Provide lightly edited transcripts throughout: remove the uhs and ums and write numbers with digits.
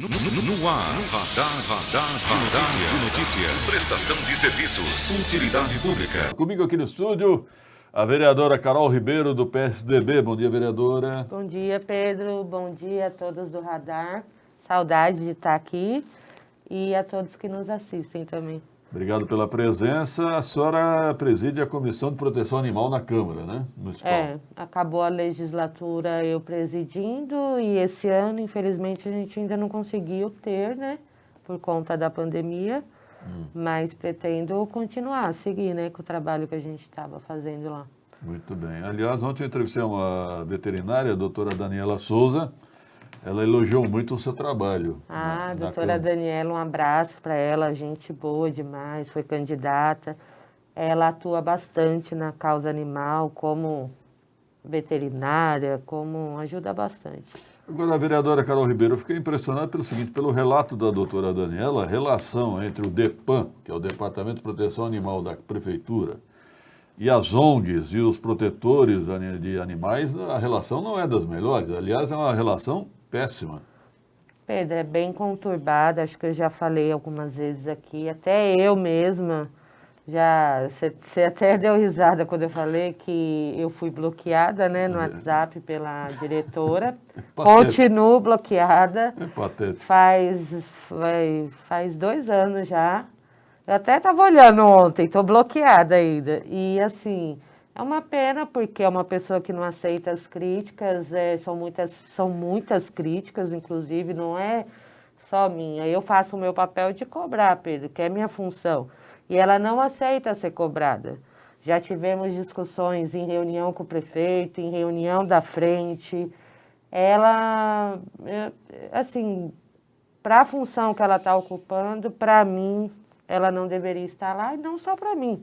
No ar, radar de notícias. Prestação de serviços. Utilidade pública. Comigo aqui no estúdio, a vereadora Carol Ribeiro, do PSDB. Bom dia, vereadora. Bom dia, Pedro. Bom dia a todos do Radar. Saudade de estar aqui e a todos que nos assistem também. Obrigado pela presença. A senhora preside a Comissão de Proteção Animal na Câmara, né? Municipal. Acabou a legislatura eu presidindo e esse ano, infelizmente, a gente ainda não conseguiu ter, né? Por conta da pandemia, mas pretendo continuar, seguir, né? Com o trabalho que a gente estava fazendo lá. Muito bem. Aliás, ontem eu entrevistei uma veterinária, a doutora Daniela Souza. Ela elogiou muito o seu trabalho. Doutora Daniela, um abraço para ela, gente boa demais, foi candidata. Ela atua bastante na causa animal, como veterinária, como ajuda bastante. Agora, a vereadora Carol Ribeiro, eu fiquei impressionado pelo seguinte, pelo relato da doutora Daniela, a relação entre o DEPAN, que é o Departamento de Proteção Animal da Prefeitura, e as ONGs e os protetores de animais, a relação não é das melhores. Aliás, é uma relação péssima. Pedro, é bem conturbada, acho que eu já falei algumas vezes aqui, até eu mesma, você até deu risada quando eu falei que eu fui bloqueada, né, no WhatsApp pela diretora, continuo bloqueada, faz 2 anos já, eu até estava olhando ontem, estou bloqueada ainda, e assim... É uma pena, porque é uma pessoa que não aceita as críticas, são muitas críticas, inclusive, não é só minha. Eu faço o meu papel de cobrar, Pedro, que é minha função. E ela não aceita ser cobrada. Já tivemos discussões em reunião com o prefeito, em reunião da frente. Ela, assim, para a função que ela está ocupando, para mim, ela não deveria estar lá, e não só para mim.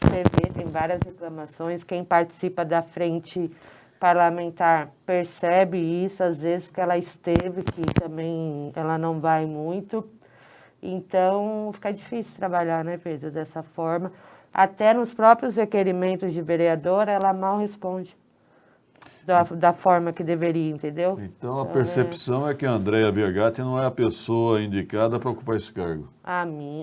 Você vê, tem várias reclamações, quem participa da frente parlamentar percebe isso, às vezes que ela esteve, que também ela não vai muito, então fica difícil trabalhar, né, Pedro, dessa forma. Até nos próprios requerimentos de vereadora, ela mal responde da forma que deveria, entendeu? Então a percepção é que a Andréa Biagatti não é a pessoa indicada para ocupar esse cargo.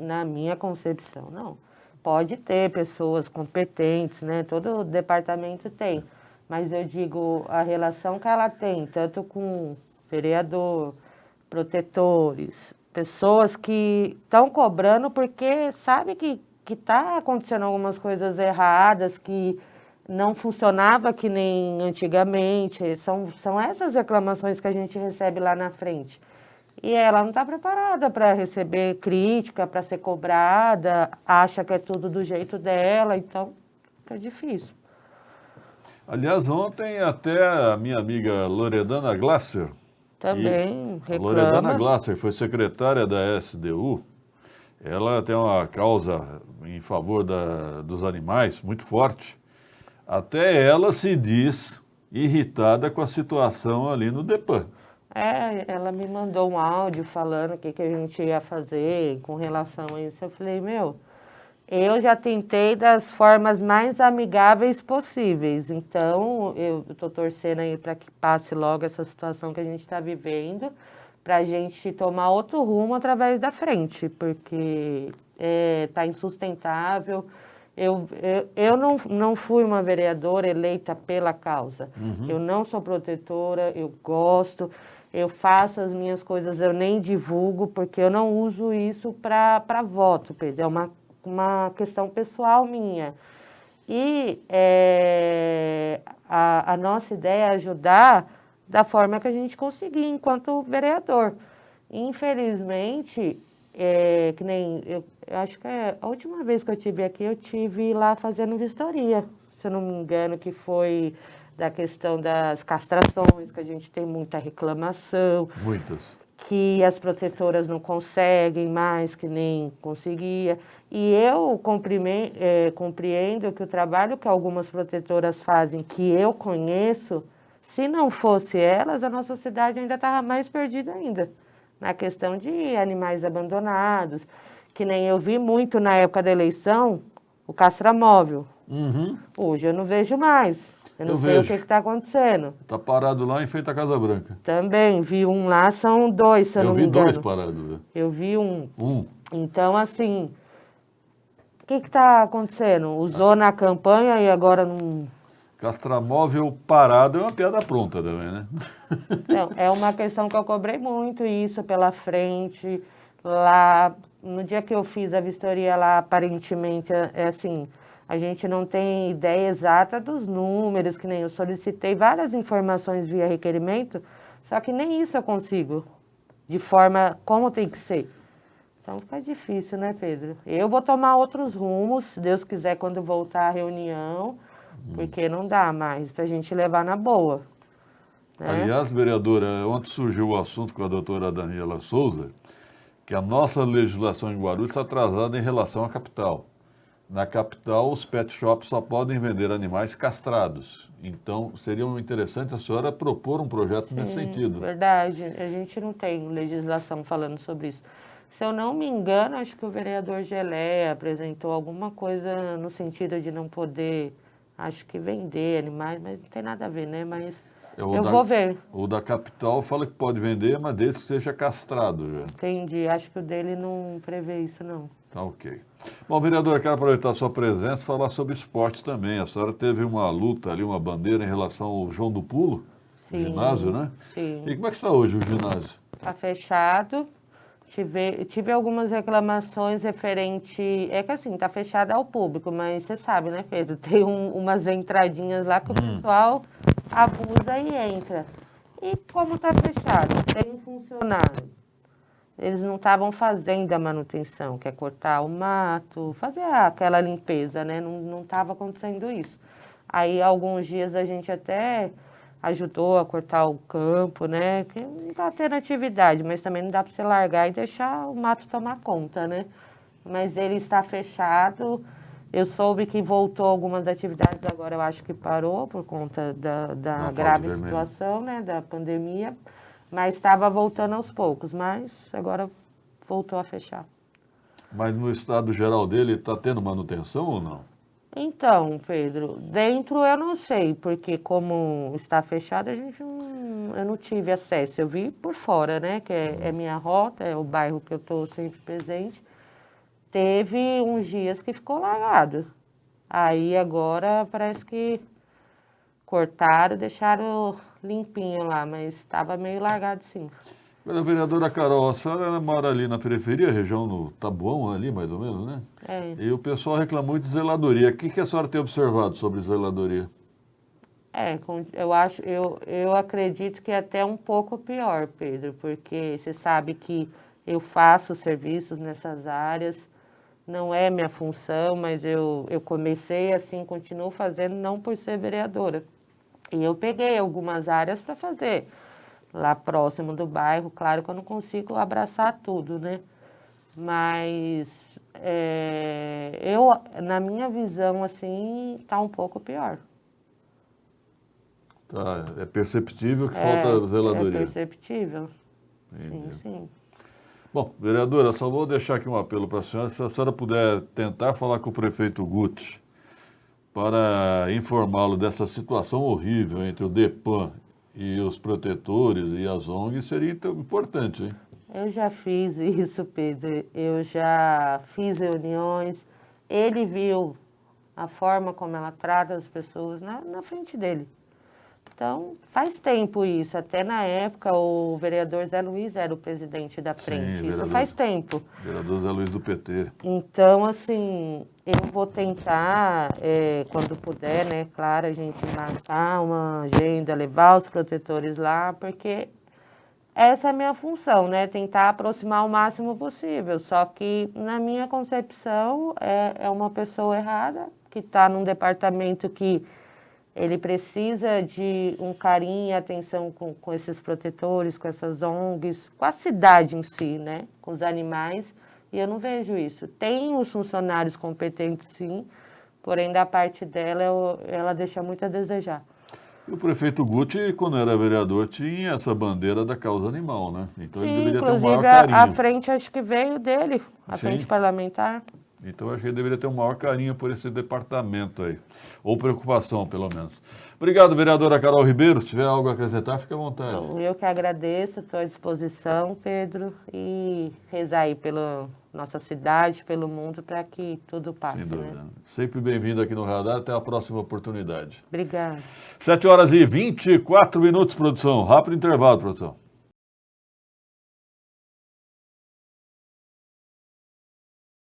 Na minha concepção, não. Pode ter pessoas competentes, né? Todo departamento tem. Mas eu digo, a relação que ela tem, tanto com vereador, protetores, pessoas que estão cobrando porque sabe que está acontecendo algumas coisas erradas, que não funcionava que nem antigamente. São essas reclamações que a gente recebe lá na frente. E ela não está preparada para receber crítica, para ser cobrada, acha que é tudo do jeito dela, então fica difícil. Aliás, ontem até a minha amiga Loredana Glasser, também reclama. Loredana Glasser foi secretária da SDU, ela tem uma causa em favor dos animais muito forte. Até ela se diz irritada com a situação ali no DEPAN. Ela me mandou um áudio falando o que a gente ia fazer com relação a isso. Eu falei, eu já tentei das formas mais amigáveis possíveis. Então, eu estou torcendo aí para que passe logo essa situação que a gente está vivendo, para a gente tomar outro rumo através da frente, porque está insustentável. Eu não fui uma vereadora eleita pela causa. Eu não sou protetora, eu gosto... Eu faço as minhas coisas, eu nem divulgo, porque eu não uso isso para voto, Pedro. É uma questão pessoal minha. E a nossa ideia é ajudar da forma que a gente conseguir, enquanto vereador. Infelizmente, que nem eu acho que a última vez que eu estive aqui, eu estive lá fazendo vistoria, se eu não me engano, que foi... da questão das castrações, que a gente tem muita reclamação. Muitas. Que as protetoras não conseguem mais, que nem conseguia. E eu compreendo que o trabalho que algumas protetoras fazem, que eu conheço, se não fosse elas, a nossa cidade ainda estava mais perdida ainda. Na questão de animais abandonados, que nem eu vi muito na época da eleição, o castramóvel. Hoje eu não vejo mais. Eu não Eu sei o vejo. que está acontecendo. Está parado lá em frente à Casa Branca. Também vi um lá, são dois, se eu Eu não me vi engano. dois parados. Né? Eu vi um. Um. Então, assim, o que está acontecendo? Usou na campanha e agora não. Castramóvel parado é uma piada pronta também, né? Então, é uma questão que eu cobrei muito isso pela frente. Lá, no dia que eu fiz a vistoria lá, aparentemente, é assim, a gente não tem ideia exata dos números, que nem eu solicitei várias informações via requerimento, só que nem isso eu consigo, de forma como tem que ser. Então fica difícil, né, Pedro? Eu vou tomar outros rumos, se Deus quiser, quando voltar a reunião, porque não dá mais para a gente levar na boa. Né? Aliás, vereadora, ontem surgiu o assunto com a doutora Daniela Souza, que a nossa legislação em Guarulhos está atrasada em relação à capital. Na capital, os pet shops só podem vender animais castrados. Então, seria interessante a senhora propor um projeto nesse sentido. Verdade, a gente não tem legislação falando sobre isso. Se eu não me engano, acho que o vereador Geleia apresentou alguma coisa no sentido de não poder, acho que vender animais, mas não tem nada a ver, né? Mas eu vou ver. O da capital fala que pode vender, mas desde que seja castrado já. Entendi, acho que o dele não prevê isso, não. Tá ok. Bom, vereador, quero aproveitar a sua presença e falar sobre esporte também. A senhora teve uma luta ali, uma bandeira em relação ao João do Pulo, o ginásio, né? Sim. E como é que está hoje o ginásio? Está fechado. Tive algumas reclamações referente... É que assim, está fechado ao público, mas você sabe, né, Pedro? Tem umas entradinhas lá que o pessoal abusa e entra. E como está fechado? Tem um funcionário. Eles não estavam fazendo a manutenção, que é cortar o mato, fazer aquela limpeza, né? Não estava acontecendo isso. Aí, alguns dias, a gente até ajudou a cortar o campo, né? Que não está tendo atividade, mas também não dá para você largar e deixar o mato tomar conta, né? Mas ele está fechado. Eu soube que voltou algumas atividades, agora eu acho que parou por conta da grave situação, né? Da pandemia. Mas estava voltando aos poucos, mas agora voltou a fechar. Mas no estado geral dele está tendo manutenção ou não? Então, Pedro, dentro eu não sei, porque como está fechado, eu não tive acesso. Eu vi por fora, né? Que é minha rota, é o bairro que eu estou sempre presente. Teve uns dias que ficou largado. Aí agora parece que cortaram, deixaram limpinho lá, mas estava meio largado sim. A vereadora Carol, a senhora mora ali na periferia, região no Tabuão, ali mais ou menos, né? É. E o pessoal reclamou de zeladoria. O que a senhora tem observado sobre zeladoria? Eu acredito que é até um pouco pior, Pedro, porque você sabe que eu faço serviços nessas áreas, não é minha função, mas eu comecei assim, continuo fazendo, não por ser vereadora. E eu peguei algumas áreas para fazer. Lá próximo do bairro, claro que eu não consigo abraçar tudo, né? Mas na minha visão, assim, está um pouco pior. Tá, é perceptível que falta zeladoria. É perceptível. Entendi. Sim. Bom, vereadora, só vou deixar aqui um apelo para a senhora. Se a senhora puder tentar falar com o prefeito Guti para informá-lo dessa situação horrível entre o DEPAN e os protetores e as ONGs, seria importante, hein? Eu já fiz isso, Pedro. Eu já fiz reuniões. Ele viu a forma como ela trata as pessoas na frente dele. Então, faz tempo isso. Até na época, o vereador Zé Luiz era o presidente da frente. Sim, isso faz tempo. Vereador Zé Luiz do PT. Então, assim, eu vou tentar, quando puder, né, claro, a gente marcar uma agenda, levar os protetores lá, porque essa é a minha função, né, tentar aproximar o máximo possível. Só que, na minha concepção, é uma pessoa errada, que está num departamento que ele precisa de um carinho e atenção com esses protetores, com essas ONGs, com a cidade em si, né, com os animais. E eu não vejo isso. Tem os funcionários competentes, sim, porém, da parte dela, ela deixa muito a desejar. E o prefeito Guti, quando era vereador, tinha essa bandeira da causa animal, né? Então Sim, ele deveria ter um inclusive, maior carinho. a frente, acho que veio dele, a Sim. frente parlamentar. Então, eu acho que ele deveria ter um maior carinho por esse departamento aí, ou preocupação, pelo menos. Obrigado, vereadora Carol Ribeiro. Se tiver algo a acrescentar, fique à vontade. Então, eu que agradeço, estou à disposição, Pedro, e rezar aí pela nossa cidade, pelo mundo, para que tudo passe. Sem dúvida. Né? Sempre bem-vindo aqui no Radar. Até a próxima oportunidade. Obrigada. 7 horas e 24 minutos, produção. Rápido intervalo, produção.